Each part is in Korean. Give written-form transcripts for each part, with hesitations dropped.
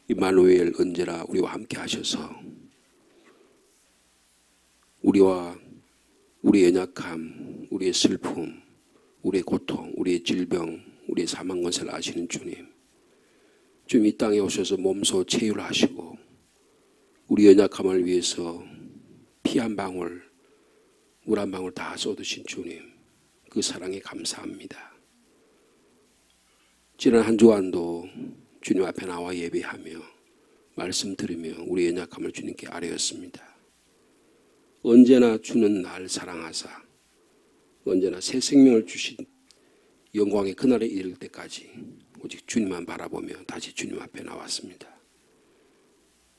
임마누엘 언제나 우리와 함께 하셔서 우리와 우리의 연약함, 우리의 슬픔, 우리의 고통, 우리의 질병, 우리의 사망 권세를 아시는 주님, 주님 이 땅에 오셔서 몸소 체휼하시고 우리 연약함을 위해서 피 한 방울, 물 한 방울 다 쏟으신 주님, 그 사랑에 감사합니다. 지난 한 주간도 주님 앞에 나와 예배하며 말씀 들으며 우리 연약함을 주님께 아뢰었습니다. 언제나 주는 날 사랑하사 언제나 새 생명을 주신 영광의 그날에 이를 때까지 오직 주님만 바라보며 다시 주님 앞에 나왔습니다.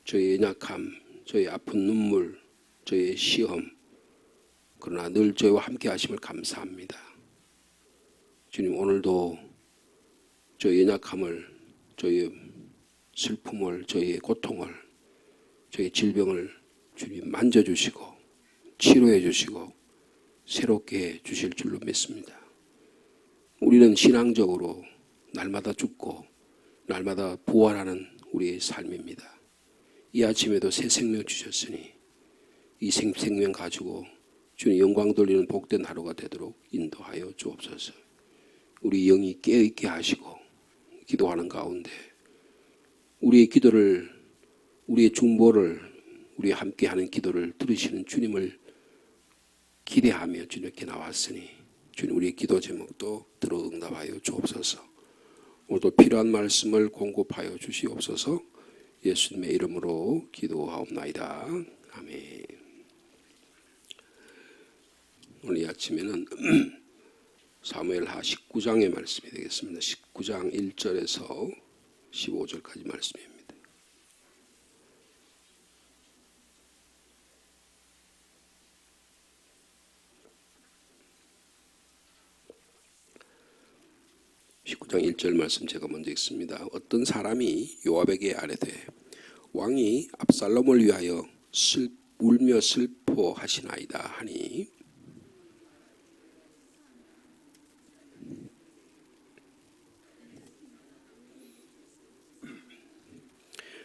저의 연약함, 저의 아픈 눈물, 저의 시험, 그러나 늘 저희와 함께 하심을 감사합니다. 주님, 오늘도 저의 연약함을, 저의 슬픔을, 저의 고통을, 저의 질병을 주님 만져주시고 치료해 주시고 새롭게 해 주실 줄로 믿습니다. 우리는 신앙적으로 날마다 죽고 날마다 부활하는 우리의 삶입니다. 이 아침에도 새 생명 주셨으니 이 생명 가지고 주님 영광 돌리는 복된 하루가 되도록 인도하여 주옵소서. 우리 영이 깨어있게 하시고 기도하는 가운데 우리의 기도를, 우리의 중보를, 우리 함께하는 기도를 들으시는 주님을 기대하며 주님께 나왔으니 주님 우리의 기도 제목도 들어 응답하여 주옵소서. 오늘도 필요한 말씀을 공급하여 주시옵소서. 예수님의 이름으로 기도하옵나이다. 아멘. 오늘 이 아침에는 사무엘하 19장의 말씀이 되겠습니다. 19장 1절에서 15절까지 말씀입니다. 장 1절 말씀 제가 먼저 읽습니다. 어떤 사람이 요압에게 아뢰되 왕이 압살롬을 위하여 울며 슬퍼하시나이다 하니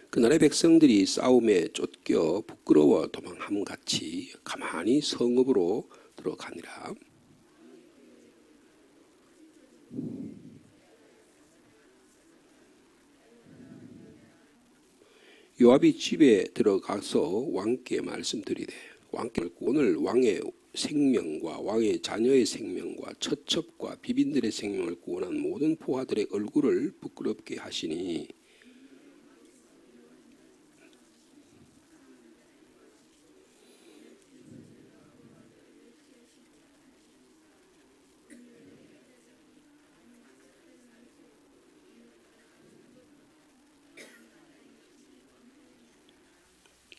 그날의 백성들이 싸움에 쫓겨 부끄러워 도망함같이 가만히 성읍으로 들어가니라. 요압이 집에 들어가서 왕께 말씀드리되 왕께 오늘 왕의 생명과 왕의 자녀의 생명과 처첩과 비빈들의 생명을 구원한 모든 포화들의 얼굴을 부끄럽게 하시니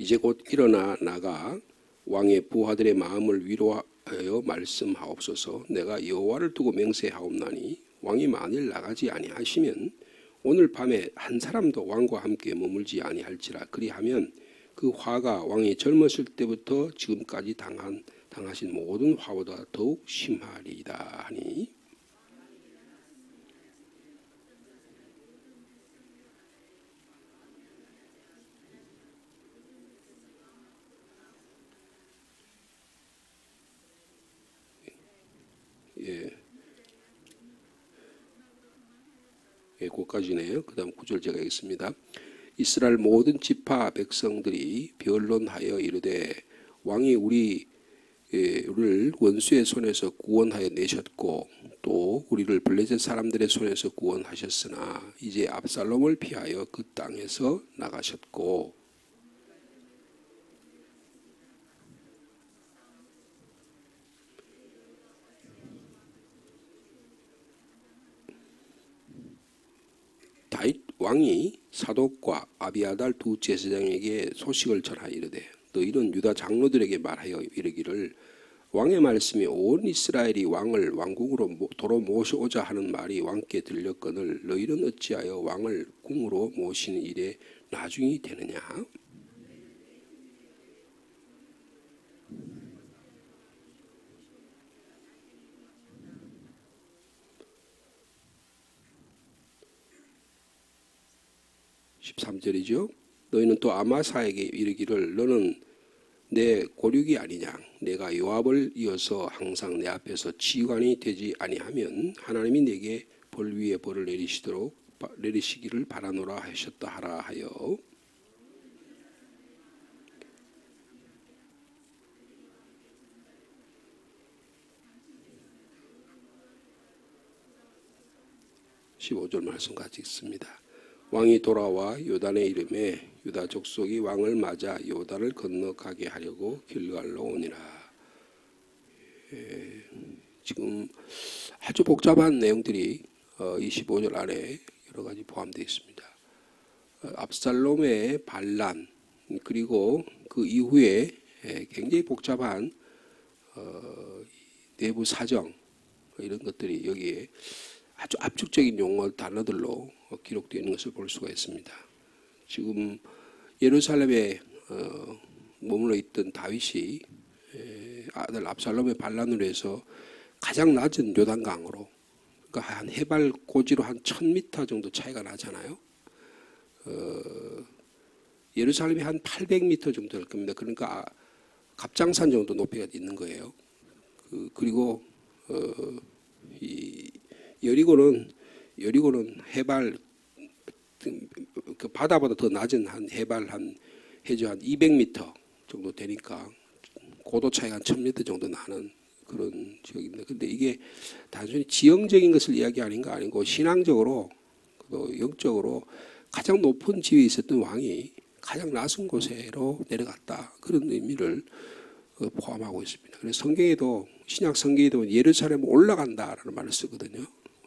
이제 곧 일어나 나가 왕의 부하들의 마음을 위로하여 말씀하옵소서. 내가 여호와를 두고 맹세하옵나니 왕이 만일 나가지 아니하시면 오늘 밤에 한 사람도 왕과 함께 머물지 아니할지라. 그리하면 그 화가 왕이 젊었을 때부터 지금까지 당하신 모든 화보다 더욱 심하리이다 하니 그까지네요. 그 다음 9절 제가 읽습니다. 이스라엘 모든 지파 백성들이 변론하여 이르되 왕이 우리를 원수의 손에서 구원하여 내셨고 또 우리를 블레셋 사람들의 손에서 구원하셨으나 이제 압살롬을 피하여 그 땅에서 나가셨고 다윗 왕이 사독과 아비아달 두 제사장에게 소식을 전하여 이르되 너희는 유다 장로들에게 말하여 이르기를 왕의 말씀이 온 이스라엘이 왕을 왕궁으로 도로 모셔오자 하는 말이 왕께 들렸거늘 너희는 어찌하여 왕을 궁으로 모시는 일에 나중이 되느냐. 13절이죠. 너희는 또 아마사에게 이르기를 너는 내 고륙이 아니냐. 내가 요압을 이어서 항상 내 앞에서 지휘관이 되지 아니하면 하나님이 내게 벌 위에 벌을 내리시기를 바라노라 하셨다 하라 하여. (15절) 말씀 같이 읽습니다. 왕이 돌아와 요단의 이름에 유다 족속이 왕을 맞아 요단을 건너가게 하려고 길갈로 오니라. 지금 아주 복잡한 내용들이 25절 안에 여러 가지 포함되어 있습니다. 압살롬의 반란 그리고 그 이후에 굉장히 복잡한 내부 사정 이런 것들이 여기에 아주 압축적인 용어 단어들로 기록되어 있는 것을 볼 수가 있습니다. 지금 예루살렘에 머물러 있던 다윗이 아들 압살롬의 반란으로 해서 가장 낮은 요단강으로, 그러니까 한 해발 고지로 한 1000m 정도 차이가 나잖아요. 예루살렘이 한 800m 정도 될 겁니다. 그러니까 갑장산 정도 높이가 있는 거예요. 그리고 이 여리고는 해발 그 바다보다 더 낮은 한 해발 한 해저 한 200m 정도 되니까 고도 차이가 한 1000m 정도 나는 그런 지역입니다. 근데 이게 단순히 지형적인 것을 이야기하는 거 아니고 신앙적으로 또 영적으로 가장 높은 지위에 있었던 왕이 가장 낮은 곳으로 내려갔다. 그런 의미를 포함하고 있습니다. 그래서 성경에도 신약 성경에도 예루살렘 올라간다라는 말을 쓰거든요.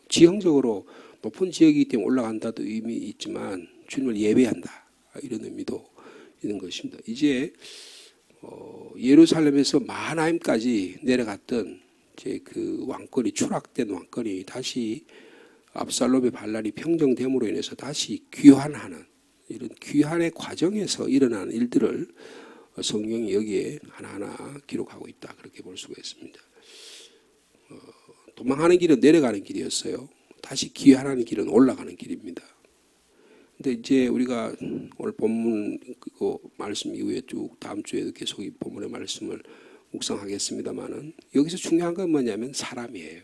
지형적으로 높은 지역이기 때문에 올라간다도 의미 있지만 주님을 예배한다 이런 의미도 있는 것입니다. 이제 예루살렘에서 마하나임까지 내려갔던 이제 그 왕권이 추락된 왕권이 다시 압살롬의 반란이 평정됨으로 인해서 다시 귀환하는 이런 귀환의 과정에서 일어나는 일들을 성경이 여기에 하나하나 기록하고 있다 그렇게 볼 수가 있습니다. 도망하는 길은 내려가는 길이었어요. 다시 귀환하는 길은 올라가는 길입니다. 근데 이제 우리가 오늘 본문 그 말씀 이후에 쭉 다음 주에도 계속 이 본문의 말씀을 묵상하겠습니다만은 여기서 중요한 건 뭐냐면 사람이에요.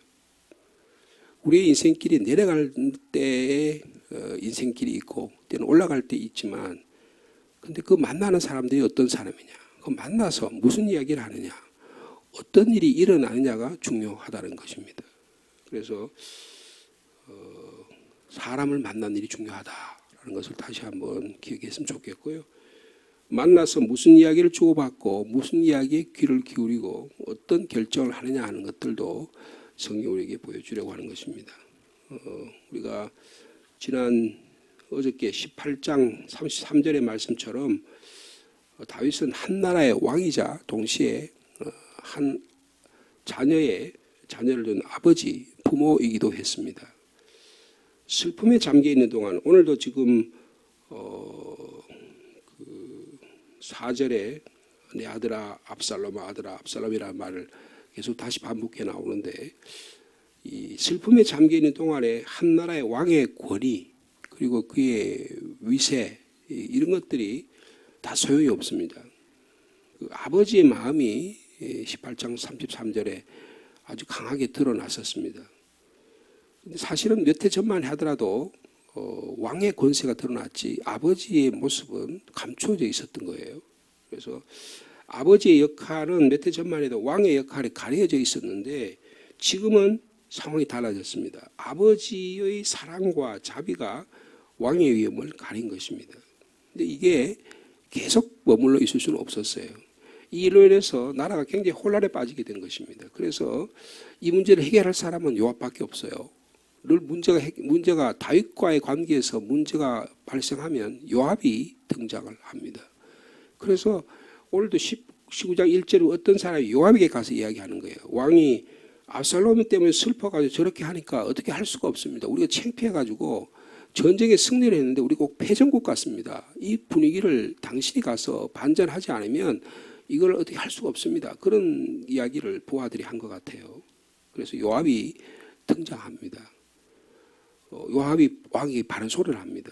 우리의 인생길이 내려갈 때에 인생길이 있고 때는 올라갈 때 있지만 근데 그 만나는 사람들이 어떤 사람이냐, 그 만나서 무슨 이야기를 하느냐, 어떤 일이 일어나느냐가 중요하다는 것입니다. 그래서 사람을 만난 일이 중요하다라는 것을 다시 한번 기억했으면 좋겠고요. 만나서 무슨 이야기를 주고받고 무슨 이야기에 귀를 기울이고 어떤 결정을 하느냐 하는 것들도 성경이 우리에게 보여주려고 하는 것입니다. 우리가 지난 어저께 18장 33절의 말씀처럼 다윗은 한 나라의 왕이자 동시에 한 자녀를 둔 아버지, 부모이기도 했습니다. 슬픔에 잠겨 있는 동안 오늘도 지금 4절에 내 아들아 압살롬아 아들아 압살롬이라는 말을 계속 다시 반복해 나오는데 이 슬픔에 잠겨 있는 동안에 한 나라의 왕의 권위 그리고 그의 위세 이런 것들이 다 소용이 없습니다. 그 아버지의 마음이 18장 33절에 아주 강하게 드러났었습니다. 사실은 몇 해 전만 하더라도 왕의 권세가 드러났지 아버지의 모습은 감추어져 있었던 거예요. 그래서 아버지의 역할은 몇 해 전만 해도 왕의 역할이 가려져 있었는데 지금은 상황이 달라졌습니다. 아버지의 사랑과 자비가 왕의 위엄을 가린 것입니다. 근데 이게 계속 머물러 있을 수는 없었어요. 이 일로 인해서 나라가 굉장히 혼란에 빠지게 된 것입니다. 그래서 이 문제를 해결할 사람은 요압밖에 없어요. 늘 문제가 다윗과의 관계에서 문제가 발생하면 요압이 등장을 합니다. 그래서 오늘도 19장 1절에 어떤 사람이 요압에게 가서 이야기하는 거예요. 왕이 압살롬 때문에 슬퍼가지고 저렇게 하니까 어떻게 할 수가 없습니다. 우리가 창피해가지고 전쟁에 승리를 했는데 우리 꼭 패전국 같습니다. 이 분위기를 당신이 가서 반전하지 않으면 이걸 어떻게 할 수가 없습니다. 그런 이야기를 부하들이 한 것 같아요. 그래서 요압이 등장합니다. 요압이 왕에게 바른 소리를 합니다.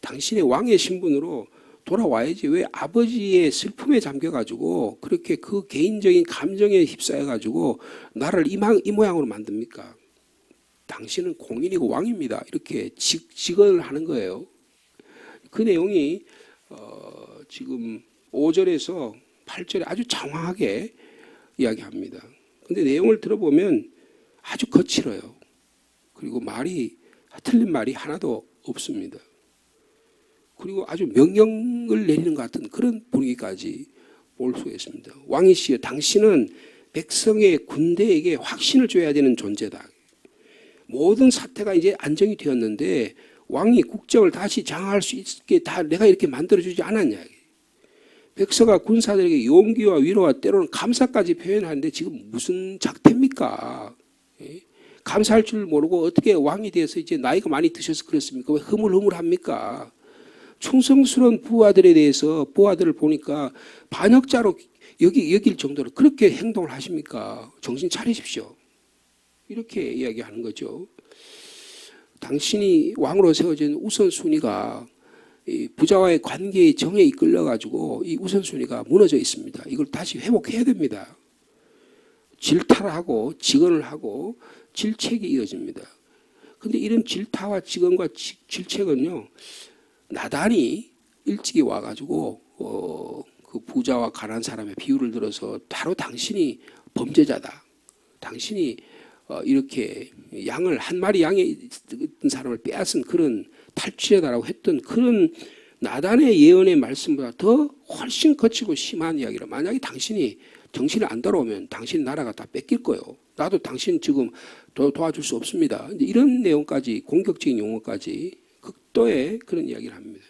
당신의 왕의 신분으로 돌아와야지 왜 아버지의 슬픔에 잠겨가지고 그렇게 그 개인적인 감정에 휩싸여가지고 나를 이 모양으로 만듭니까? 당신은 공인이고 왕입니다. 이렇게 직언을 하는 거예요. 그 내용이 지금 5절에서 8절에 아주 장황하게 이야기합니다. 근데 내용을 들어보면 아주 거칠어요. 그리고 틀린 말이 하나도 없습니다. 그리고 아주 명령을 내리는 것 같은 그런 분위기까지 볼 수 있습니다. 왕이시여, 당신은 백성의 군대에게 확신을 줘야 되는 존재다. 모든 사태가 이제 안정이 되었는데 왕이 국정을 다시 장악할 수 있게 다 내가 이렇게 만들어주지 않았냐. 백성과 군사들에게 용기와 위로와 때로는 감사까지 표현하는데 지금 무슨 작태입니까? 감사할 줄 모르고 어떻게 왕이 돼서 이제 나이가 많이 드셔서 그렇습니까? 왜 흐물흐물합니까? 충성스러운 부하들에 대해서 부하들을 보니까 반역자로 여길 정도로 그렇게 행동을 하십니까? 정신 차리십시오. 이렇게 이야기하는 거죠. 당신이 왕으로 세워진 우선순위가 부자와의 관계의 정에 이끌려가지고 이 우선순위가 무너져 있습니다. 이걸 다시 회복해야 됩니다. 질타를 하고 직언을 하고 질책이 이어집니다. 그런데 이런 질타와 직언과 질책은요, 나단이 일찍이 와가지고 그 부자와 가난한 사람의 비유를 들어서 바로 당신이 범죄자다. 당신이 이렇게 한 마리 양에 있던 사람을 빼앗은 그런 탈취자다라고 했던 그런 나단의 예언의 말씀보다 더 훨씬 거치고 심한 이야기를, 만약에 당신이 정신을 안 돌아오면 당신 나라가 다 뺏길 거예요. 나도 당신 지금 도와줄 수 없습니다. 이런 내용까지, 공격적인 용어까지 극도의 그런 이야기를 합니다.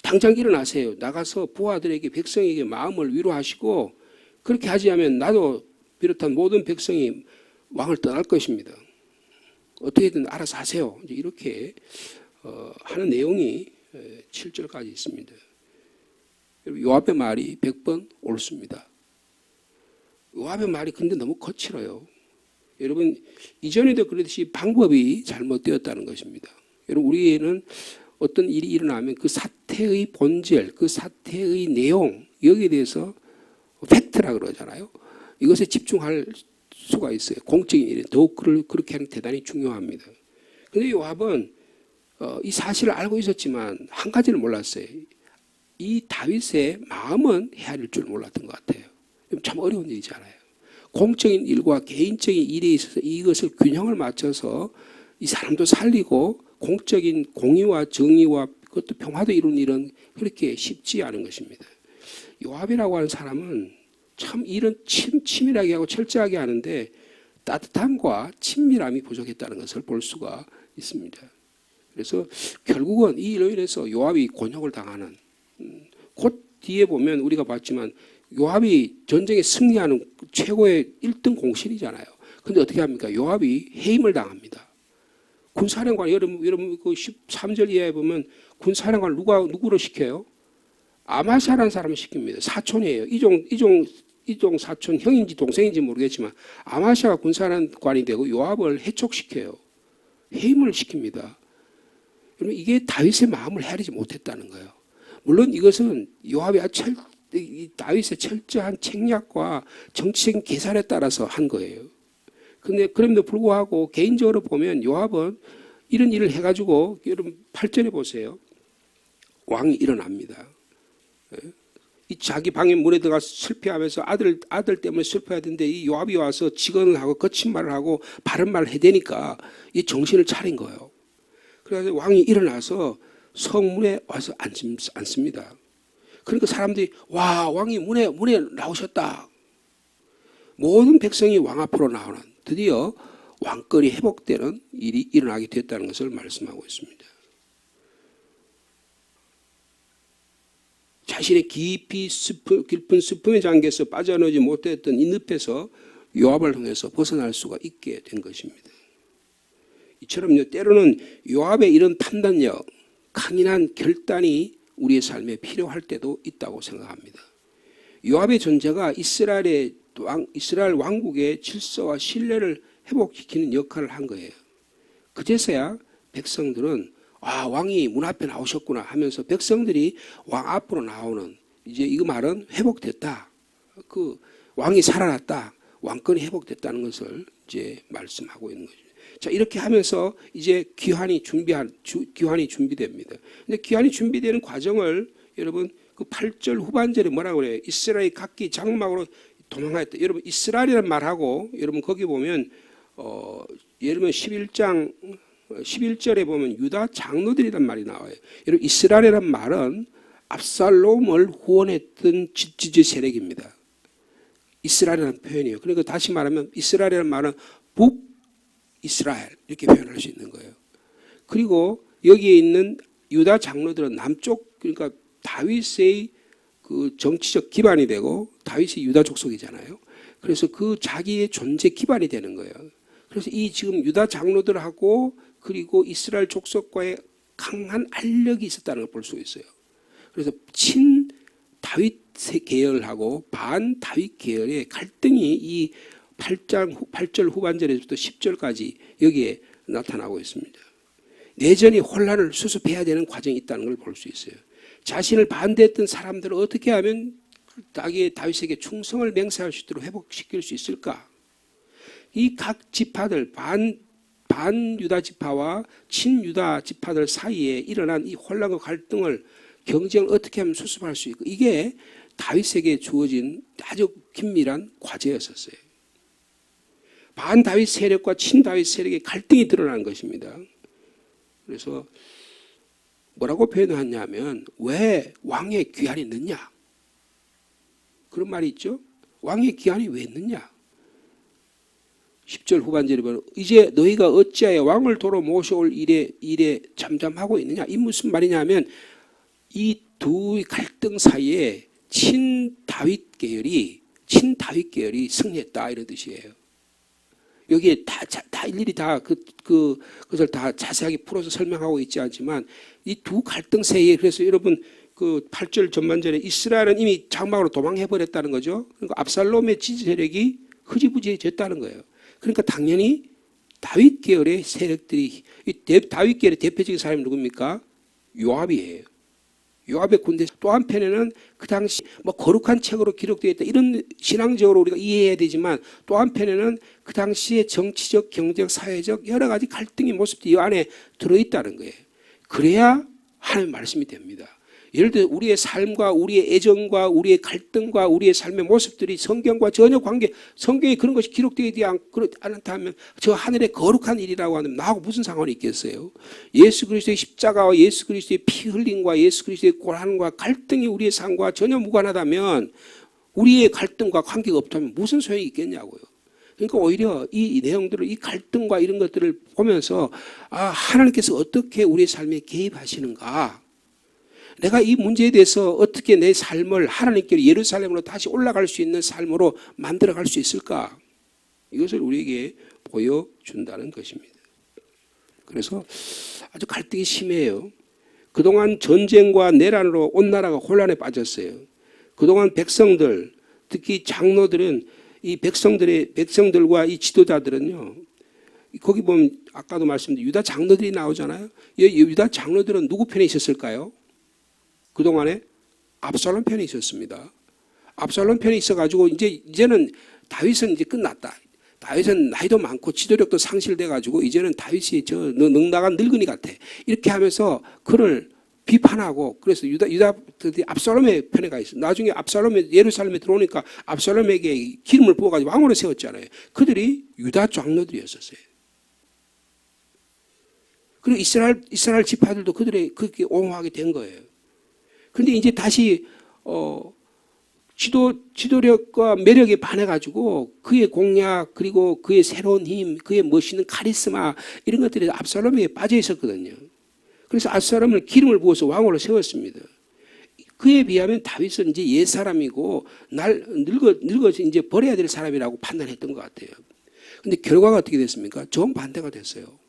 당장 일어나세요. 나가서 부하들에게, 백성에게 마음을 위로하시고, 그렇게 하지 않으면 나도 비롯한 모든 백성이 왕을 떠날 것입니다. 어떻게든 알아서 하세요. 이제 이렇게 하는 내용이 7절까지 있습니다. 요압의 말이 100번 옳습니다. 요압의 말이 근데 너무 거칠어요. 여러분, 이전에도 그랬듯이 방법이 잘못되었다는 것입니다. 여러분, 우리에는 어떤 일이 일어나면 그 사태의 본질, 그 사태의 내용, 여기에 대해서 팩트라 그러잖아요. 이것에 집중할 수가 있어요. 공적인 일에 더욱 그렇게 하는 게 대단히 중요합니다. 그런데 요압은 이 사실을 알고 있었지만 한 가지를 몰랐어요. 이 다윗의 마음은 헤아릴 줄 몰랐던 것 같아요. 참 어려운 일이잖아요. 공적인 일과 개인적인 일에 있어서 이것을 균형을 맞춰서 이 사람도 살리고 공적인 공의와 정의와 그것도 평화도 이루는 일은 그렇게 쉽지 않은 것입니다. 요압이라고 하는 사람은 참 일은 치밀하게 하고 철저하게 하는데 따뜻함과 친밀함이 부족했다는 것을 볼 수가 있습니다. 그래서 결국은 이 일로 인해서 요압이 곤욕을 당하는, 곧 뒤에 보면 우리가 봤지만 요압이 전쟁에 승리하는 최고의 1등 공신이잖아요. 그런데 어떻게 합니까? 요압이 해임을 당합니다. 군사령관, 여러분 그 13절 이하에 보면 군사령관 누구로 시켜요? 아마샤라는 사람을 시킵니다. 사촌이에요. 이종 사촌, 형인지 동생인지 모르겠지만 아마샤가 군사령관이 되고 요압을 해촉시켜요. 해임을 시킵니다. 여러분, 이게 다윗의 마음을 헤아리지 못했다는 거예요. 물론 이것은 요압의 다윗의 철저한 책략과 정치적인 계산에 따라서 한 거예요. 그런데 그럼에도 불구하고 개인적으로 보면 요압은 이런 일을 해가지고, 여러분 8절에 보세요. 왕이 일어납니다. 이 자기 방에 물에 들어가서 슬퍼하면서 아들 때문에 슬퍼해야 되는데 이 요압이 와서 직언을 하고 거친 말을 하고 바른 말을 해대니까 이 정신을 차린 거예요. 그래서 왕이 일어나서 성문에 와서 앉습니다. 그러니까 사람들이 와, 왕이 문에 나오셨다. 모든 백성이 왕 앞으로 나오는, 드디어 왕권이 회복되는 일이 일어나게 됐다는 것을 말씀하고 있습니다. 자신의 깊은 슬픔의 장기에서 빠져나오지 못했던 이 늪에서 요압을 통해서 벗어날 수가 있게 된 것입니다. 이처럼요, 때로는 요압의 이런 판단력, 강인한 결단이 우리의 삶에 필요할 때도 있다고 생각합니다. 요압의 존재가 이스라엘 왕국의 질서와 신뢰를 회복시키는 역할을 한 거예요. 그제서야 백성들은 아, 왕이 문 앞에 나오셨구나 하면서 백성들이 왕 앞으로 나오는, 이제 이거 말은 회복됐다. 그 왕이 살아났다. 왕권이 회복됐다는 것을 이제 말씀하고 있는 거죠. 자, 이렇게 하면서 이제 귀환이 준비됩니다. 근데 귀환이 준비되는 과정을 여러분 그 8절 후반절에 뭐라고 그래요? 이스라엘이 각기 장막으로 도망하였다. 여러분 이스라엘이라는 말하고 여러분 거기 보면 예를 들면 11절에 보면 유다 장로들이란 말이 나와요. 여러분 이스라엘이란 말은 압살롬을 후원했던 지지 세력입니다. 이스라엘이라는 표현이에요. 그러니까 다시 말하면 이스라엘이라는 말은 북이스라엘 이렇게 표현할 수 있는 거예요. 그리고 여기에 있는 유다 장로들은 남쪽, 그러니까 다윗의 그 정치적 기반이 되고 다윗이 유다 족속이잖아요. 그래서 그 자기의 존재 기반이 되는 거예요. 그래서 이 지금 유다 장로들하고 그리고 이스라엘 족속과의 강한 알력이 있었다는 걸 볼 수 있어요. 그래서 친 다윗 계열하고 반 다윗 계열의 갈등이 이 8절 후반절에서부터 10절까지 여기에 나타나고 있습니다. 내전이 혼란을 수습해야 되는 과정이 있다는 걸 볼 수 있어요. 자신을 반대했던 사람들을 어떻게 하면 다윗에게 충성을 맹세할 수 있도록 회복시킬 수 있을까? 이 각 지파들 반 유다 지파와 친유다 지파들 사이에 일어난 이 혼란과 갈등을 경쟁을 어떻게 하면 수습할 수 있고, 이게 다윗에게 주어진 아주 긴밀한 과제였었어요. 반 다윗 세력과 친 다윗 세력의 갈등이 드러난 것입니다. 그래서 뭐라고 표현하냐면 왜 왕의 귀환이 늦냐? 그런 말이 있죠. 왕의 귀환이 왜 늦냐? 10절 후반절에 보면 이제 너희가 어찌하여 왕을 도로 모셔올 일에 잠잠하고 있느냐? 이 무슨 말이냐면 이 두 갈등 사이에 친 다윗 계열이 승리했다 이런 뜻이에요. 여기에 다 일일이 다 그것을 다 자세하게 풀어서 설명하고 있지 않지만 이 두 갈등 사이에, 그래서 여러분 그 8절 전반전에 이스라엘은 이미 장막으로 도망해 버렸다는 거죠. 그러니까 압살롬의 지지 세력이 흐지부지해졌다는 거예요. 그러니까 당연히 다윗 계열의 세력들이, 다윗 계열의 대표적인 사람이 누굽니까? 요압이에요. 요압의 군대. 또 한편에는 그 당시 뭐 거룩한 책으로 기록되어 있다 이런 신앙적으로 우리가 이해해야 되지만, 또 한편에는 그 당시의 정치적, 경제적, 사회적 여러 가지 갈등의 모습들이 이 안에 들어있다는 거예요. 그래야 하나님의 말씀이 됩니다. 예를 들어 우리의 삶과 우리의 애정과 우리의 갈등과 우리의 삶의 모습들이 성경과 전혀 성경에 그런 것이 기록되지 않다면 저 하늘의 거룩한 일이라고 하면 나하고 무슨 상관이 있겠어요? 예수 그리스도의 십자가와 예수 그리스도의 피 흘림과 예수 그리스도의 고난과 갈등이 우리의 삶과 전혀 무관하다면, 우리의 갈등과 관계가 없다면 무슨 소용이 있겠냐고요. 그러니까 오히려 이 내용들을, 이 갈등과 이런 것들을 보면서 하나님께서 어떻게 우리의 삶에 개입하시는가, 내가 이 문제에 대해서 어떻게 내 삶을 하나님께로 예루살렘으로 다시 올라갈 수 있는 삶으로 만들어갈 수 있을까, 이것을 우리에게 보여준다는 것입니다. 그래서 아주 갈등이 심해요. 그동안 전쟁과 내란으로 온 나라가 혼란에 빠졌어요. 그동안 백성들, 특히 장로들은 이 백성들과 이 지도자들은요, 거기 보면 아까도 말씀드린 유다 장로들이 나오잖아요. 유다 장로들은 누구 편에 있었을까요? 그동안에 압살롬 편에 있었습니다. 압살롬 편에 있어가지고 이제는 다윗은 이제 끝났다. 다윗은 나이도 많고 지도력도 상실돼가지고 이제는 다윗이 저 넉나간 늙은이 같아. 이렇게 하면서 그를 비판하고, 그래서 유다들이 압살롬의 편에 가 있어. 나중에 압살롬이 예루살렘에 들어오니까 압살롬에게 기름을 부어가지고 왕으로 세웠잖아요. 그들이 유다 장로들이었었어요. 그리고 이스라엘 지파들도 그렇게 옹호하게 된 거예요. 그런데 이제 다시 지도력과 매력에 반해가지고 그의 공약, 그리고 그의 새로운 힘, 그의 멋있는 카리스마, 이런 것들이 압살롬에게 빠져 있었거든요. 그래서 압살롬을 기름을 부어서 왕으로 세웠습니다. 그에 비하면 다윗은 이제 옛 사람이고 늙어서 이제 버려야 될 사람이라고 판단했던 것 같아요. 그런데 결과가 어떻게 됐습니까? 정반대가 됐어요.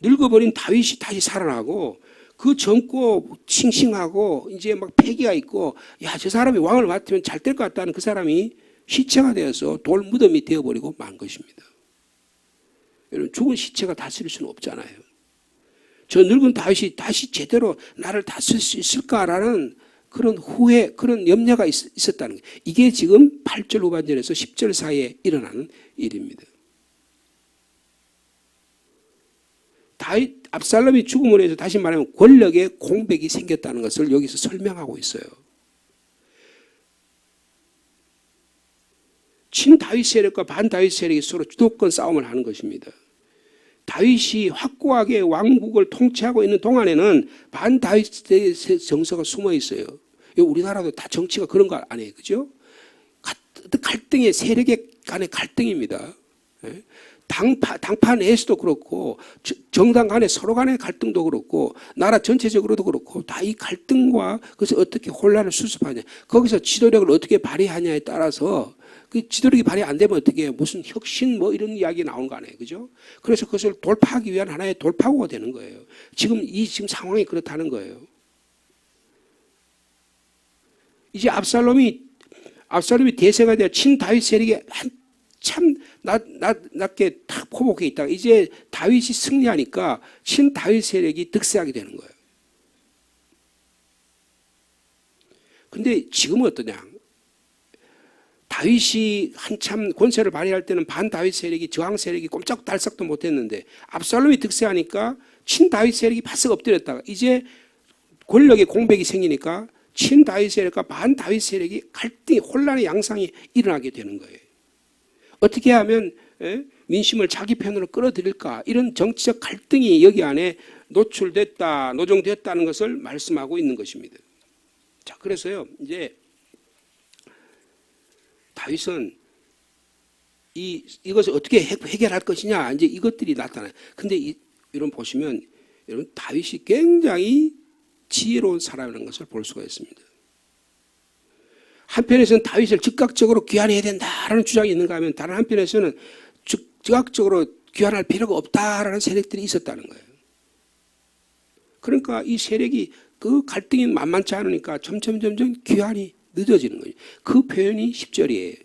늙어버린 다윗이 다시 살아나고, 그 젊고 싱싱하고 이제 막 패기가 있고, 저 사람이 왕을 맡으면 잘 될 것 같다는 그 사람이 시체가 되어서 돌 무덤이 되어버리고 만 것입니다. 여러분, 죽은 시체가 다스릴 수는 없잖아요. 저 늙은 다윗이 다시 제대로 나를 다스릴 수 있을까라는 그런 후회, 그런 염려가 있었다는 거예요. 이게 지금 8절 후반절에서 10절 사이에 일어나는 일입니다. 다윗 압살롬이 죽음으로 해서 다시 말하면 권력의 공백이 생겼다는 것을 여기서 설명하고 있어요. 친다윗 세력과 반다윗 세력이 서로 주도권 싸움을 하는 것입니다. 다윗이 확고하게 왕국을 통치하고 있는 동안에는 반다윗의 정서가 숨어 있어요. 우리나라도 다 정치가 그런 거 아니에요, 그죠? 갈등의 세력의 간의 갈등입니다. 당파 내에서도 그렇고 정당 간에 서로 간의 갈등도 그렇고 나라 전체적으로도 그렇고 다 이 갈등과 그래서 어떻게 혼란을 수습하냐, 거기서 지도력을 어떻게 발휘하냐에 따라서 그 지도력이 발휘 안 되면 어떻게 해요? 무슨 혁신 뭐 이런 이야기 나오는 거 아니에요, 그죠? 그래서 그것을 돌파하기 위한 하나의 돌파구가 되는 거예요. 지금 상황이 그렇다는 거예요. 이제 압살롬이 대세가 되어 친 다윗 세력이 한참 낮게 탁 포복해 있다가 이제 다윗이 승리하니까 친 다윗 세력이 득세하게 되는 거예요. 근데 지금은 어떠냐? 다윗이 한참 권세를 발휘할 때는 반다윗 세력이 저항 세력이 꼼짝달싹도 못했는데 압살롬이 득세하니까 친다윗 세력이 바싹 엎드렸다가 이제 권력의 공백이 생기니까 친다윗 세력과 반다윗 세력이 갈등이 혼란의 양상이 일어나게 되는 거예요. 어떻게 하면 민심을 자기 편으로 끌어들일까, 이런 정치적 갈등이 여기 안에 노정됐다는 것을 말씀하고 있는 것입니다. 자, 그래서요 이제 다윗은 이것을 어떻게 해결할 것이냐, 이제 이것들이 나타나요. 근데 여러분 보시면 여러분 다윗이 굉장히 지혜로운 사람이라는 것을 볼 수가 있습니다. 한편에서는 다윗을 즉각적으로 귀환해야 된다라는 주장이 있는가 하면 다른 한편에서는 즉각적으로 귀환할 필요가 없다라는 세력들이 있었다는 거예요. 그러니까 이 세력이 그 갈등이 만만치 않으니까 점점 귀환이 늦어지는 거예요. 그 표현이 10절이에요.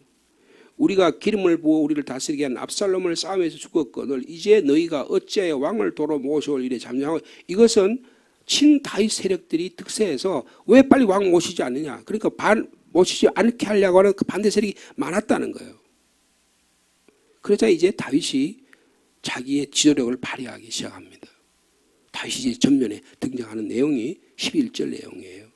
우리가 기름을 부어 우리를 다스리게 한 압살롬을 싸움에서 죽었거늘 이제 너희가 어찌하여 왕을 도로 모셔올 일에 잠잠하고, 이것은 친 다윗 세력들이 득세해서 왜 빨리 왕 모시지 않느냐, 그러니까 모시지 않게 하려고 하는 그 반대 세력이 많았다는 거예요. 그러자 이제 다윗이 자기의 지도력을 발휘하기 시작합니다. 다윗이 이제 전면에 등장하는 내용이 11절 내용이에요.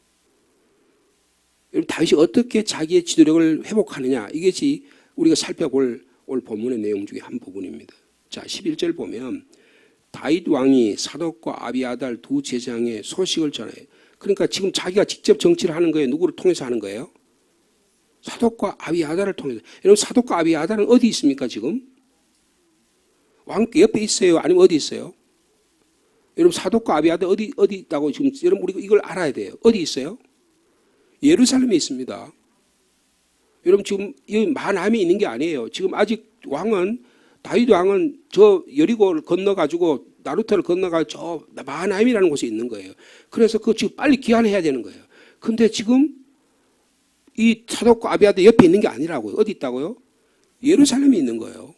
여러분 다윗이 어떻게 자기의 지도력을 회복하느냐, 이것이 우리가 살펴볼 오늘 본문의 내용 중에 한 부분입니다. 자, 11절 보면 다윗 왕이 사독과 아비아달 두 제사장의 소식을 전해요. 그러니까 지금 자기가 직접 정치를 하는 거예요. 누구를 통해서 하는 거예요? 사독과 아비아달을 통해서. 여러분 사독과 아비아달은 어디 있습니까 지금? 왕께 옆에 있어요? 아니면 어디 있어요? 여러분 사독과 아비아달 어디 있다고 지금 여러분 우리가 이걸 알아야 돼요. 어디 있어요? 예루살렘에 있습니다. 여러분 지금 이 마하나임에 있는 게 아니에요. 지금 아직 다윗 왕은 저 여리고를 건너가지고 나루터를 건너가지고 저 마하나임이라는 곳에 있는 거예요. 그래서 그 지금 빨리 귀환해야 되는 거예요. 근데 지금 이 사독과 아비아달 옆에 있는 게 아니라고요. 어디 있다고요? 예루살렘에 있는 거예요.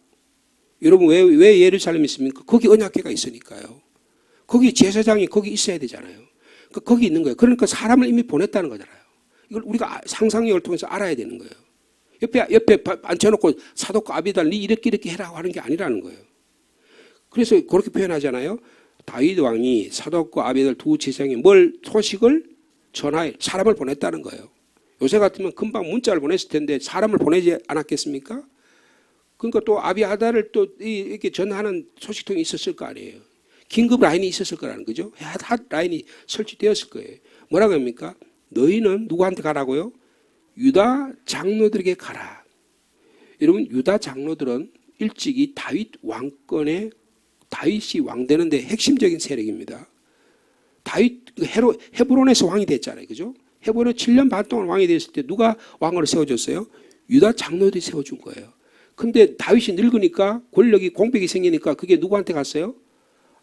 여러분 왜 예루살렘에 있습니까? 거기 언약궤가 있으니까요. 거기 제사장이 거기 있어야 되잖아요. 거기 있는 거예요. 그러니까 사람을 이미 보냈다는 거잖아요. 이걸 우리가 상상력을 통해서 알아야 되는 거예요. 옆에 앉혀놓고 사독과 아비달 네 이렇게 해라고 하는 게 아니라는 거예요. 그래서 그렇게 표현하잖아요. 다윗 왕이 사독과 아비달 두 제사장이 소식을 전하여 사람을 보냈다는 거예요. 요새 같으면 금방 문자를 보냈을 텐데 사람을 보내지 않았겠습니까? 그러니까 또 아비아달을 또 이렇게 전하는 소식통이 있었을 거 아니에요. 긴급 라인이 있었을 거라는 거죠. 핫 라인이 설치되었을 거예요. 뭐라고 합니까? 너희는 누구한테 가라고요? 유다 장로들에게 가라. 여러분 유다 장로들은 일찍이 다윗 왕권에 다윗이 왕 되는데 핵심적인 세력입니다. 다윗 헤브론에서 왕이 됐잖아요, 그죠? 헤브론에 7년 반 동안 왕이 됐을 때 누가 왕으로 세워줬어요? 유다 장로들이 세워준 거예요. 근데 다윗이 늙으니까 권력이 공백이 생기니까 그게 누구한테 갔어요?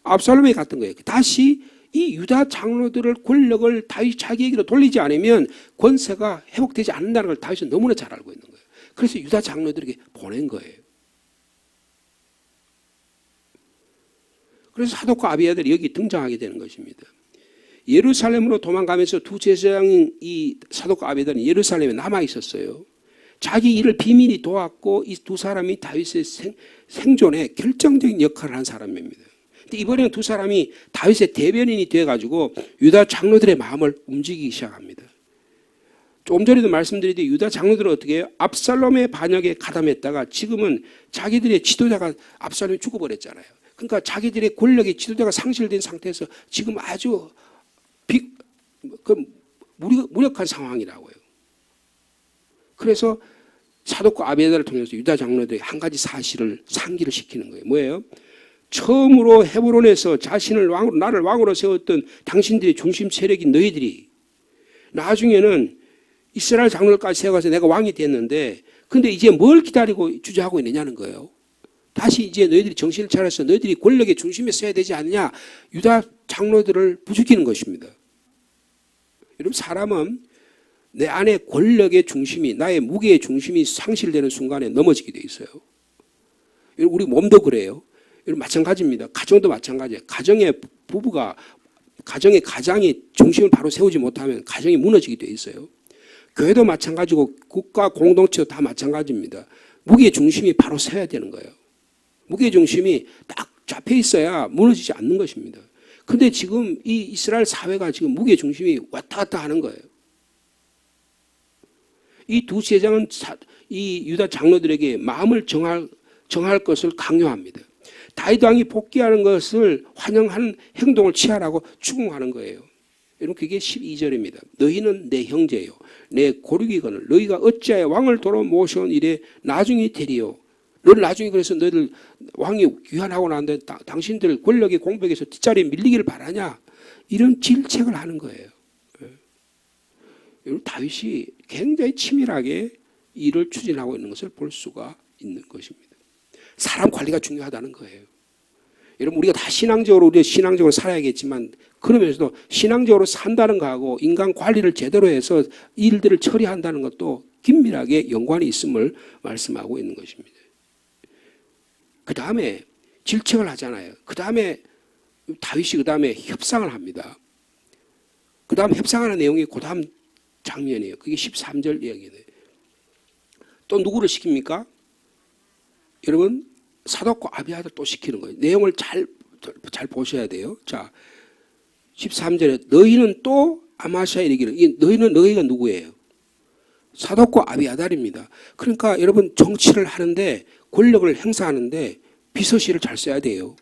압살롬에 갔던 거예요. 다시 이 유다 장로들을 권력을 다윗 자기에게로 돌리지 않으면 권세가 회복되지 않는다는 걸 다윗은 너무나 잘 알고 있는 거예요. 그래서 유다 장로들에게 보낸 거예요. 그래서 사독과 아비아들이 여기 등장하게 되는 것입니다. 예루살렘으로 도망가면서 두 제사장인 이 사독과 아비아들은 예루살렘에 남아 있었어요. 자기 일을 비밀히 도왔고 이 두 사람이 다윗의 생존에 결정적인 역할을 한 사람입니다. 근데 이번에는 두 사람이 다윗의 대변인이 되어가지고 유다 장로들의 마음을 움직이기 시작합니다. 조금 전에도 말씀드렸듯이 유다 장로들은 어떻게 해요? 압살롬의 반역에 가담했다가 지금은 자기들의 지도자가 압살롬이 죽어버렸잖아요. 그러니까 자기들의 권력의 지도자가 상실된 상태에서 지금 아주 무력한 상황이라고요. 그래서 사독과 아비아달을 통해서 유다 장로들이 한 가지 사실을 상기를 시키는 거예요. 뭐예요? 처음으로 헤브론에서 나를 왕으로 세웠던 당신들의 중심 세력인 너희들이 나중에는 이스라엘 장로들까지 세워가서 내가 왕이 됐는데 근데 이제 뭘 기다리고 주저하고 있느냐는 거예요. 다시 이제 너희들이 정신을 차려서 너희들이 권력의 중심에 서야 되지 않느냐. 유다 장로들을 부추기는 것입니다. 여러분 사람은 내 안에 권력의 중심이 나의 무게의 중심이 상실되는 순간에 넘어지게 돼 있어요. 우리 몸도 그래요. 여러분 마찬가지입니다. 가정도 마찬가지예요. 가정의 가장이 중심을 바로 세우지 못하면 가정이 무너지게 돼 있어요. 교회도 마찬가지고 국가 공동체도 다 마찬가지입니다. 무게의 중심이 바로 서야 되는 거예요. 무게의 중심이 딱 잡혀 있어야 무너지지 않는 것입니다. 그런데 지금 이 이스라엘 사회가 지금 무게의 중심이 왔다 갔다 하는 거예요. 이 두 제사장은 이 유다 장로들에게 마음을 정할 것을 강요합니다. 다윗 왕이 복귀하는 것을 환영하는 행동을 취하라고 추궁하는 거예요. 여러분 그게 12절입니다. 너희는 내 형제요 내 고르기거늘 너희가 어찌하여 왕을 도로 모셔온 일에 나중에 되리요. 너를 나중에 그래서 너희들 왕이 귀환하고 난 다음에 당신들 권력의 공백에서 뒷자리에 밀리기를 바라냐. 이런 질책을 하는 거예요. 여러분 다윗이 굉장히 치밀하게 일을 추진하고 있는 것을 볼 수가 있는 것입니다. 사람 관리가 중요하다는 거예요. 여러분 우리가 다 신앙적으로 살아야겠지만 그러면서도 신앙적으로 산다는 거하고 인간 관리를 제대로 해서 일들을 처리한다는 것도 긴밀하게 연관이 있음을 말씀하고 있는 것입니다. 그 다음에 질책을 하잖아요. 그 다음에 다윗이 그 다음에 협상을 합니다. 그 다음 협상하는 내용이 그 다음 장면이에요. 그게 13절 이야기예요. 또 누구를 시킵니까? 여러분 사독과 아비아들 또 시키는 거예요. 내용을 잘 보셔야 돼요. 자, 13절에 너희는 또 아마샤에 이르기를 너희가 누구예요? 사독과 아비아달입니다. 그러니까 여러분 정치를 하는데 권력을 행사하는데 비서실을 잘 써야 돼요.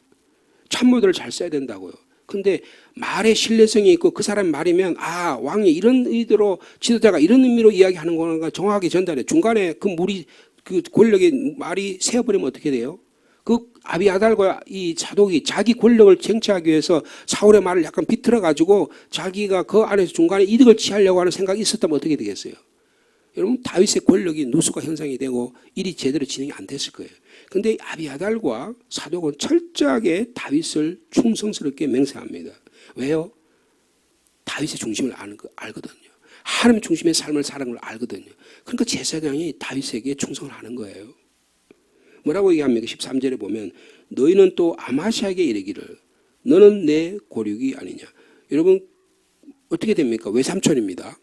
참모들을 잘 써야 된다고요. 근데 말에 신뢰성이 있고 그 사람 말이면 왕이 이런 의도로 지도자가 이런 의미로 이야기하는 거가 정확하게 전달해. 중간에 그 권력의 말이 세어버리면 어떻게 돼요? 그 아비아달과 이 사독이 자기 권력을 쟁취하기 위해서 사울의 말을 약간 비틀어가지고 자기가 그 안에서 중간에 이득을 취하려고 하는 생각이 있었다면 어떻게 되겠어요? 여러분 다윗의 권력이 누수가 형성이 되고 일이 제대로 진행이 안 됐을 거예요. 그런데 아비아달과 사독은 철저하게 다윗을 충성스럽게 맹세합니다. 왜요? 다윗의 중심을 알거든요. 하나님 중심의 삶을 사는 걸 알거든요. 그러니까 제사장이 다윗에게 충성을 하는 거예요. 뭐라고 얘기합니까? 13절에 보면 너희는 또 아마샤에게 이르기를 너는 내 고륙이 아니냐. 여러분 어떻게 됩니까? 외삼촌입니다.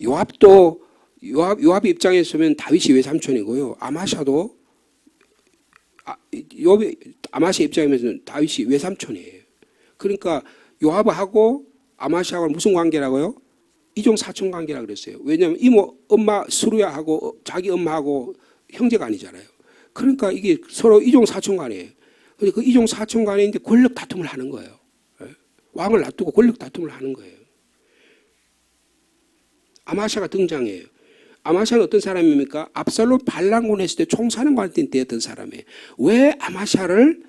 요압 입장에서 보면 다윗이 외삼촌이고요. 아마샤도 아마샤 입장에서는 다윗이 외삼촌이에요. 그러니까 요압하고 아마샤하고 무슨 관계라고요? 이종 사촌 관계라고 그랬어요. 왜냐하면 이모 엄마 스루야하고 자기 엄마하고 형제가 아니잖아요. 그러니까 이게 서로 이종 사촌 간이에요. 근데 그 이종 사촌 간에 이제 권력 다툼을 하는 거예요. 왕을 놔두고 권력 다툼을 하는 거예요. 아마샤가 등장해요. 아마샤는 어떤 사람입니까? 압살롬 반란군 했을 때 총사령관이 되었던 사람이에요. 왜 아마샤를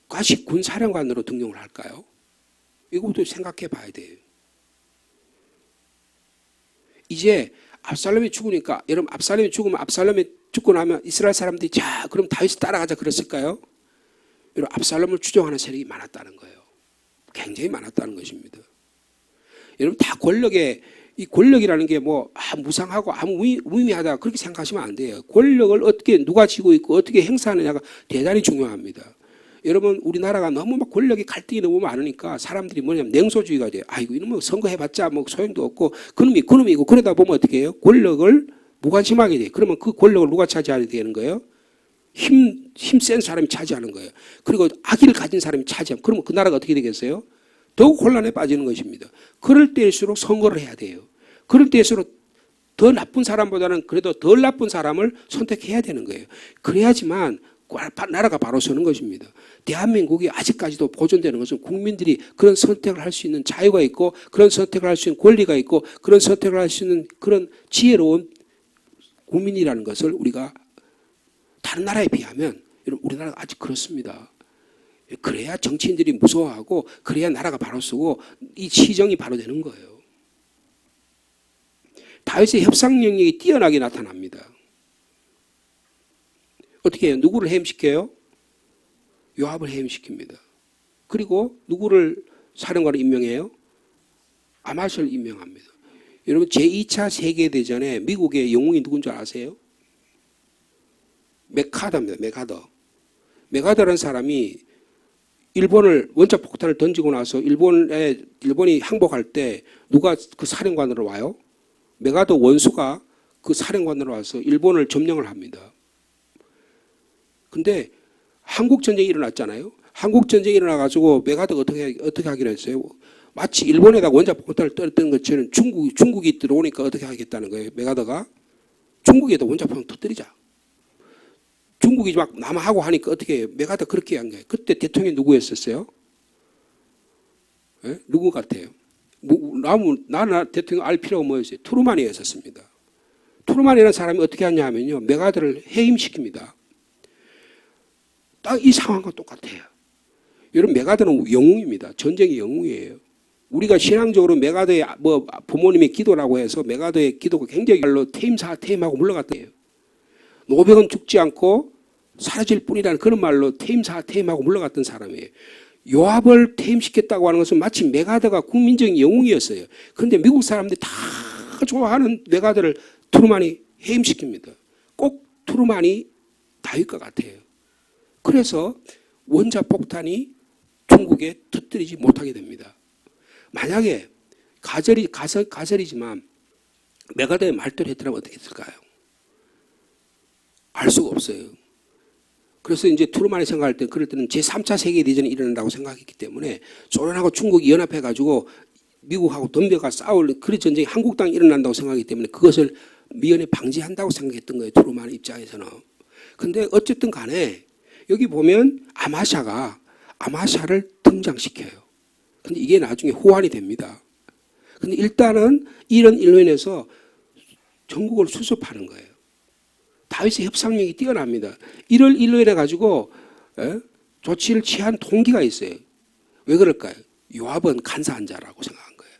과시 군사령관으로 등용을 할까요? 이것도 생각해 봐야 돼요. 이제 압살롬이 죽으니까 여러분 압살롬이 죽고 나면 이스라엘 사람들이 자 그럼 다윗을 따라가자 그랬을까요? 여러분 압살롬을 추종하는 세력이 많았다는 거예요. 굉장히 많았다는 것입니다. 여러분 다 이 권력이라는 게 무상하고 아무 무의미하다 그렇게 생각하시면 안 돼요. 권력을 어떻게 누가 쥐고 있고 어떻게 행사하느냐가 대단히 중요합니다. 여러분 우리나라가 너무 막 권력의 갈등이 너무 많으니까 사람들이 뭐냐면 냉소주의가 돼요. 아이고 이놈 뭐 선거해봤자 뭐 소용도 없고 그놈이고 그러다 보면 어떻게 해요? 권력을 무관심하게 돼요. 그러면 그 권력을 누가 차지하게 되는 거예요? 힘센 사람이 차지하는 거예요. 그리고 악의를 가진 사람이 차지하면 그러면 그 나라가 어떻게 되겠어요? 더욱 혼란에 빠지는 것입니다. 그럴 때일수록 선거를 해야 돼요. 그럴 때일수록 더 나쁜 사람보다는 그래도 덜 나쁜 사람을 선택해야 되는 거예요. 그래야지만 나라가 바로 서는 것입니다. 대한민국이 아직까지도 보존되는 것은 국민들이 그런 선택을 할 수 있는 자유가 있고 그런 선택을 할 수 있는 권리가 있고 그런 선택을 할 수 있는 그런 지혜로운 국민이라는 것을 우리가 다른 나라에 비하면 우리나라가 아직 그렇습니다. 그래야 정치인들이 무서워하고 그래야 나라가 바로 서고 이 시정이 바로 되는 거예요. 다윗의 협상 능력이 뛰어나게 나타납니다. 어떻게 해요? 누구를 해임시켜요? 요압을 해임시킵니다. 그리고 누구를 사령관으로 임명해요? 아마샤를 임명합니다. 여러분 제2차 세계대전에 미국의 영웅이 누군 줄 아세요? 메카더입니다. 메카더라는 사람이 일본을 원자 폭탄을 던지고 나서 일본이 항복할 때 누가 그 사령관으로 와요? 메카더 원수가 그 사령관으로 와서 일본을 점령을 합니다. 근데 한국 전쟁이 일어났잖아요. 한국 전쟁이 일어나가지고 메카더가 어떻게 하기로 했어요? 마치 일본에다가 원자 폭탄을 떨어뜨린 것처럼 중국이 들어오니까 어떻게 하겠다는 거예요? 메카더가 중국에다 원자 폭탄을 터뜨리자. 중국이 막 남하고 하니까 어떻게 해요? 메카더 그렇게 한 거예요. 그때 대통령이 누구였었어요? 네? 누구 같아요? 나는 대통령 알 필요가 뭐였어요? 트루만이었었습니다. 트루만이라는 사람이 어떻게 하냐면요. 메카더를 해임시킵니다. 딱 이 상황과 똑같아요. 여러분 메카더는 영웅입니다. 전쟁의 영웅이에요. 우리가 신앙적으로 메카더의 부모님의 기도라고 해서 메카더의 기도가 굉장히 퇴임하고 물러갔대요. 노백은 죽지 않고 사라질 뿐이라는 그런 말로 퇴임하고 물러갔던 사람이에요. 요압을 퇴임시켰다고 하는 것은 마치 메카더가 국민적인 영웅이었어요. 그런데 미국 사람들이 다 좋아하는 메카더를 트루만이 해임시킵니다. 꼭 트루만이 다윗과 같아요. 그래서 원자폭탄이 중국에 터뜨리지 못하게 됩니다. 만약에 가설이지만 메카더의 말대로 했더라면 어떻게 했을까요? 알 수가 없어요. 그래서 이제 트루만이 생각할 때 그럴 때는 제3차 세계대전이 일어난다고 생각했기 때문에 소련하고 중국이 연합해가지고 미국하고 덤벼가 싸울 그런 전쟁이 한국 땅에 일어난다고 생각하기 때문에 그것을 미연에 방지한다고 생각했던 거예요. 트루만 입장에서는. 근데 어쨌든 간에 여기 보면 아마샤를 등장시켜요. 근데 이게 나중에 호환이 됩니다. 근데 일단은 이런 일로 인해서 전국을 수습하는 거예요. 다윗의 협상력이 뛰어납니다. 이를 일로 인해 가지고 조치를 취한 동기가 있어요. 왜 그럴까요? 요압은 간사한 자라고 생각한 거예요.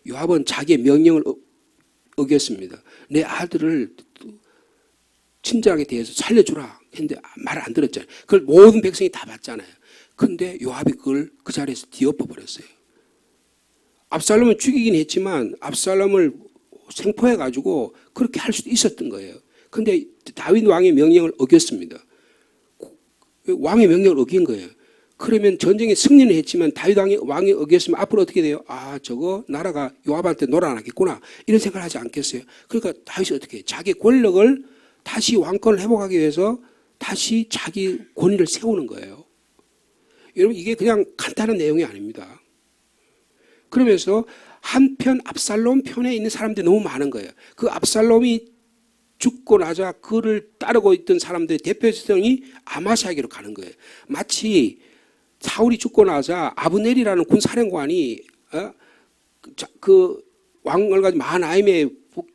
요압은 자기의 명령을 어겼습니다. 내 아들을 친절하게 대해서 살려주라 했는데 말을 안 들었잖아요. 그걸 모든 백성이 다 봤잖아요. 근데 요압이 그걸 그 자리에서 뒤엎어 버렸어요. 압살롬을 죽이긴 했지만 압살롬을 생포해 가지고 그렇게 할 수도 있었던 거예요. 근데 다윗 왕의 명령을 어겼습니다. 왕의 명령을 어긴 거예요. 그러면 전쟁에 승리는 했지만 다윗 왕이 어겼으면 앞으로 어떻게 돼요? 아, 저거 나라가 요압한테 놀아나겠구나. 이런 생각을 하지 않겠어요? 그러니까 다윗이 어떻게 해요? 자기 권력을 다시 왕권을 회복하기 위해서 다시 자기 권위를 세우는 거예요. 여러분 이게 그냥 간단한 내용이 아닙니다. 그러면서 한편 압살롬 편에 있는 사람들이 너무 많은 거예요. 그 압살롬이 죽고 나자 그를 따르고 있던 사람들의 대표성이 아마샤에게로 가는 거예요. 마치 사울이 죽고 나자 아브넬이라는 군사령관이 그 왕을 가지고 마하나임의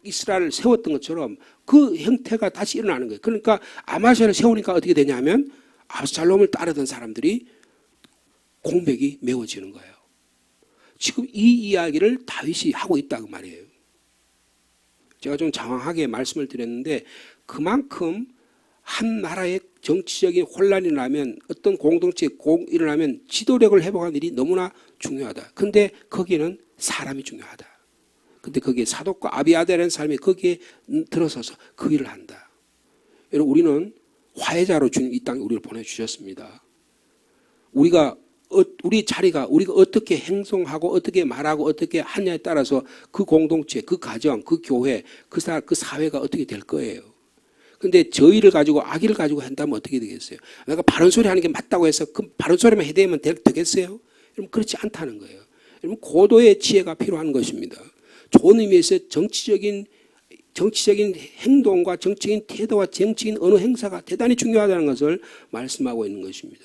이스라엘을 세웠던 것처럼 그 형태가 다시 일어나는 거예요. 그러니까 아마샤를 세우니까 어떻게 되냐면 압살롬을 따르던 사람들이 공백이 메워지는 거예요. 지금 이 이야기를 다윗이 하고 있다고 말이에요. 제가 좀 장황하게 말씀을 드렸는데 그만큼 한 나라의 정치적인 혼란이 나면 어떤 공동체에 일어나면 지도력을 회복하는 일이 너무나 중요하다. 그런데 거기에는 사람이 중요하다. 근데 거기에 사독과 아비아달이라는 사람이 거기에 들어서서 그 일을 한다. 여러분 우리는 화해자로 주님 이 땅에 우리를 보내주셨습니다. 우리 자리가 우리가 어떻게 행동하고 어떻게 말하고 어떻게 하냐에 따라서 그 공동체, 그 가정, 그 교회, 그 사회가 어떻게 될 거예요. 근데 저희를 가지고 악의를 가지고 한다면 어떻게 되겠어요? 내가 바른 소리 하는 게 맞다고 해서 그 바른 소리만 해대면 되겠어요? 여러분 그렇지 않다는 거예요. 여러분 고도의 지혜가 필요한 것입니다. 좋은 의미에서 정치적인 행동과 정치적인 태도와 정치적인 언어 행사가 대단히 중요하다는 것을 말씀하고 있는 것입니다.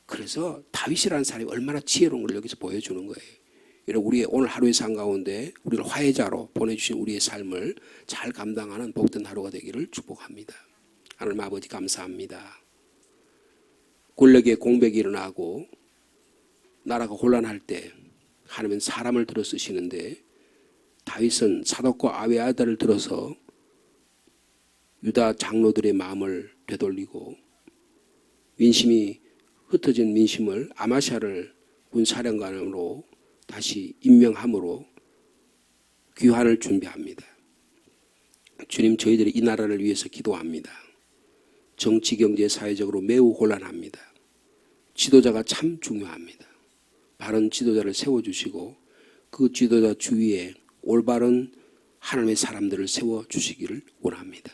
그래서 다윗이라는 사람이 얼마나 지혜로운 걸 여기서 보여주는 거예요. 여러분 우리의 오늘 하루의 삶 가운데 우리를 화해자로 보내주신 우리의 삶을 잘 감당하는 복된 하루가 되기를 축복합니다. 하나님 아버지 감사합니다. 권력의 공백이 일어나고 나라가 혼란할 때 하나님은 사람을 들어 쓰시는데 다윗은 사독과 아비아달을 들어서 유다 장로들의 마음을 되돌리고 민심이 흩어진 민심을 아마샤를 군사령관으로 다시 임명함으로 귀환을 준비합니다. 주님 저희들이 이 나라를 위해서 기도합니다. 정치, 경제, 사회적으로 매우 곤란합니다. 지도자가 참 중요합니다. 바른 지도자를 세워주시고 그 지도자 주위에 올바른 하나님의 사람들을 세워주시기를 원합니다.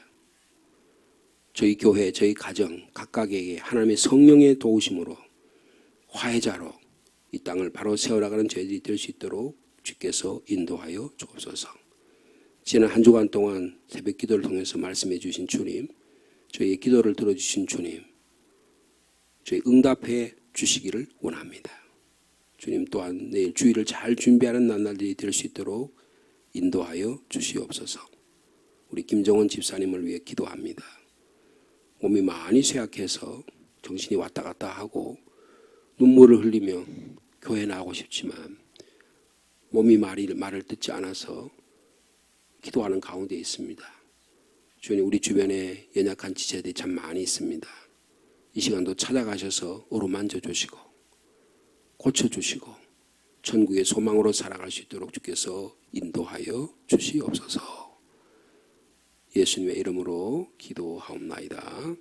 저희 교회, 저희 가정 각각에게 하나님의 성령의 도우심으로 화해자로 이 땅을 바로 세워나가는 저희들이 될 수 있도록 주께서 인도하여 주옵소서. 지난 한 주간 동안 새벽 기도를 통해서 말씀해 주신 주님, 저희의 기도를 들어주신 주님, 저희 응답해 주시기를 원합니다. 주님 또한 내일 주일을 잘 준비하는 나날들이 될 수 있도록 인도하여 주시옵소서. 우리 김정은 집사님을 위해 기도합니다. 몸이 많이 쇠약해서 정신이 왔다 갔다 하고 눈물을 흘리며 교회 나가고 싶지만 몸이 말을 듣지 않아서 기도하는 가운데 있습니다. 주님 우리 주변에 연약한 지체들이 참 많이 있습니다. 이 시간도 찾아가셔서 어루만져 주시고 고쳐주시고 천국의 소망으로 살아갈 수 있도록 주께서 인도하여 주시옵소서. 예수님의 이름으로 기도하옵나이다.